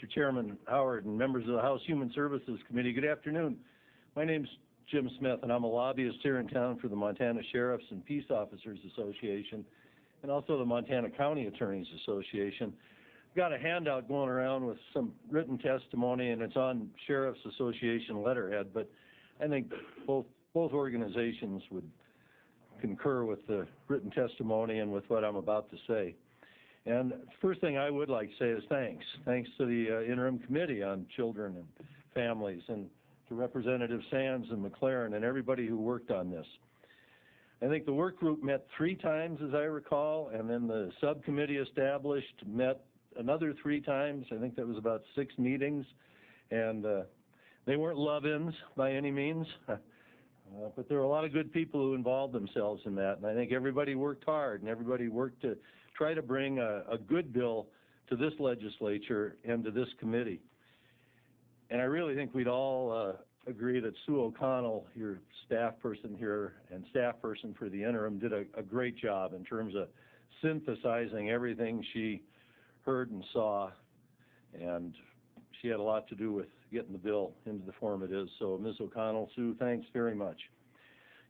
Mr. Chairman Howard and members of the House Human Services Committee, good afternoon. My name's Jim Smith, and I'm a lobbyist here in town for the Montana Sheriffs and Peace Officers Association and also the Montana County Attorneys Association. I've got a handout going around with some written testimony, and it's on Sheriffs Association letterhead, but I think both organizations would concur with the written testimony and with what I'm about to say. And first thing I would like to say is thanks. Thanks to the Interim Committee on Children and Families, and to Representative Sands and McLaren and everybody who worked on this. I think the work group met 3 times, as I recall, and then the subcommittee established met another 3 times. I think that was about 6 meetings, and they weren't love-ins by any means, but there were a lot of good people who involved themselves in that, and I think everybody worked hard, and everybody worked to try to bring a good bill to this legislature and to this committee. And I really think we'd all agree that Sue O'Connell, your staff person here and staff person for the interim, did a great job in terms of synthesizing everything she heard and saw, and she had a lot to do with getting the bill into the form it is. So Ms. O'Connell, Sue, thanks very much.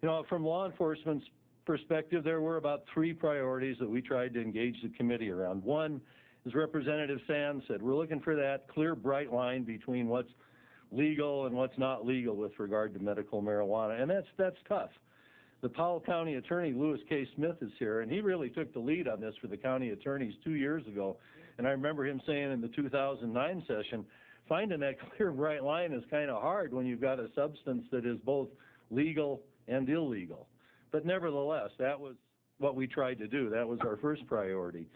You know, from law enforcement's perspective, there were about 3 priorities that we tried to engage the committee around. One, as Representative Sands said, we're looking for that clear, bright line between what's legal and what's not legal with regard to medical marijuana, and that's tough. The Powell County Attorney, Lewis K. Smith, is here, and he really took the lead on this for the county attorneys 2 years ago. And I remember him saying in the 2009 session, finding that clear, bright line is kind of hard when you've got a substance that is both legal and illegal. But nevertheless, that was what we tried to do. That was our first priority.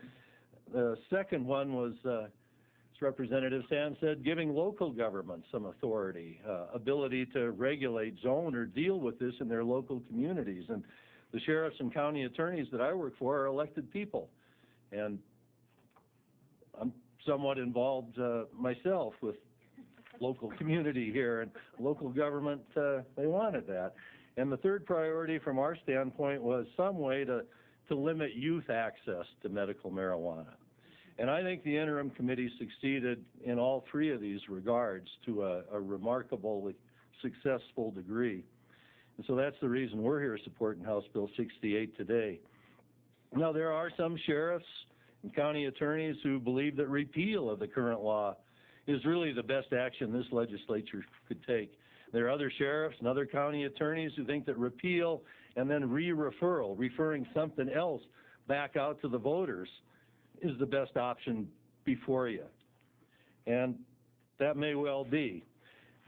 The second one was, as Representative Sands said, giving local governments some authority, ability to regulate, zone, or deal with this in their local communities. And the sheriffs and county attorneys that I work for are elected people. And I'm somewhat involved myself with local community here, and local government, they wanted that. And the third priority from our standpoint was some way to limit youth access to medical marijuana. And I think the interim committee succeeded in all 3 of these regards to a remarkably successful degree. And so that's the reason we're here supporting House Bill 68 today. Now, there are some sheriffs and county attorneys who believe that repeal of the current law is really the best action this legislature could take. There are other sheriffs and other county attorneys who think that repeal and then re-referral, referring something else back out to the voters, is the best option before you. And that may well be.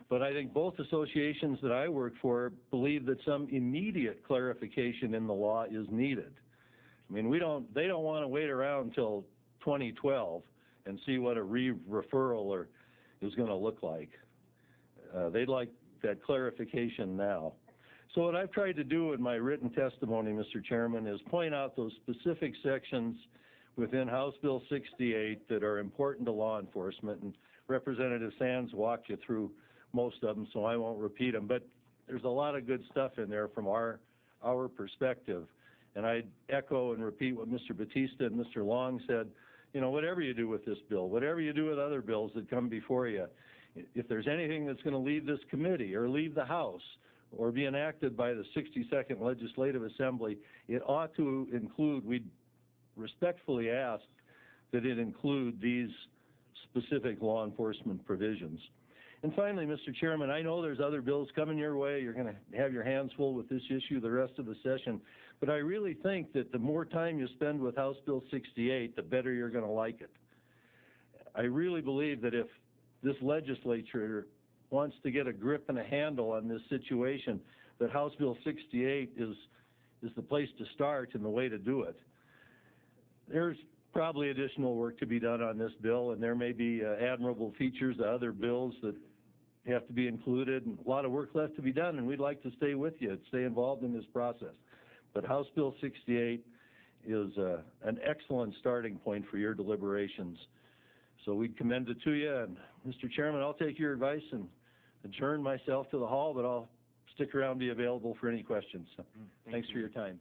But I think both associations that I work for believe that some immediate clarification in the law is needed. I mean, they don't want to wait around until 2012 and see what a re-referral is going to look like. They'd like that clarification now. So what I've tried to do in my written testimony, Mr. Chairman, is point out those specific sections within House Bill 68 that are important to law enforcement, and Representative Sands walked you through most of them, so I won't repeat them, but there's a lot of good stuff in there from our perspective. And I echo and repeat what Mr. Batista and Mr. Long said. You know, whatever you do with this bill, whatever you do with other bills that come before you, if there's anything that's going to leave this committee or leave the House or be enacted by the 62nd Legislative Assembly, it ought to include, we respectfully ask that it include these specific law enforcement provisions. And finally, Mr. Chairman, I know there's other bills coming your way. You're going to have your hands full with this issue the rest of the session. But I really think that the more time you spend with House Bill 68, the better you're going to like it. I really believe that if this legislature wants to get a grip and a handle on this situation, that House Bill 68 is the place to start and the way to do it. There's probably additional work to be done on this bill, and there may be admirable features of other bills that have to be included, and a lot of work left to be done, and we'd like to stay with you, stay involved in this process. But House Bill 68 is an excellent starting point for your deliberations. So we commend it to you, and Mr. Chairman, I'll take your advice and adjourn myself to the hall, but I'll stick around and be available for any questions. So, thanks for your time.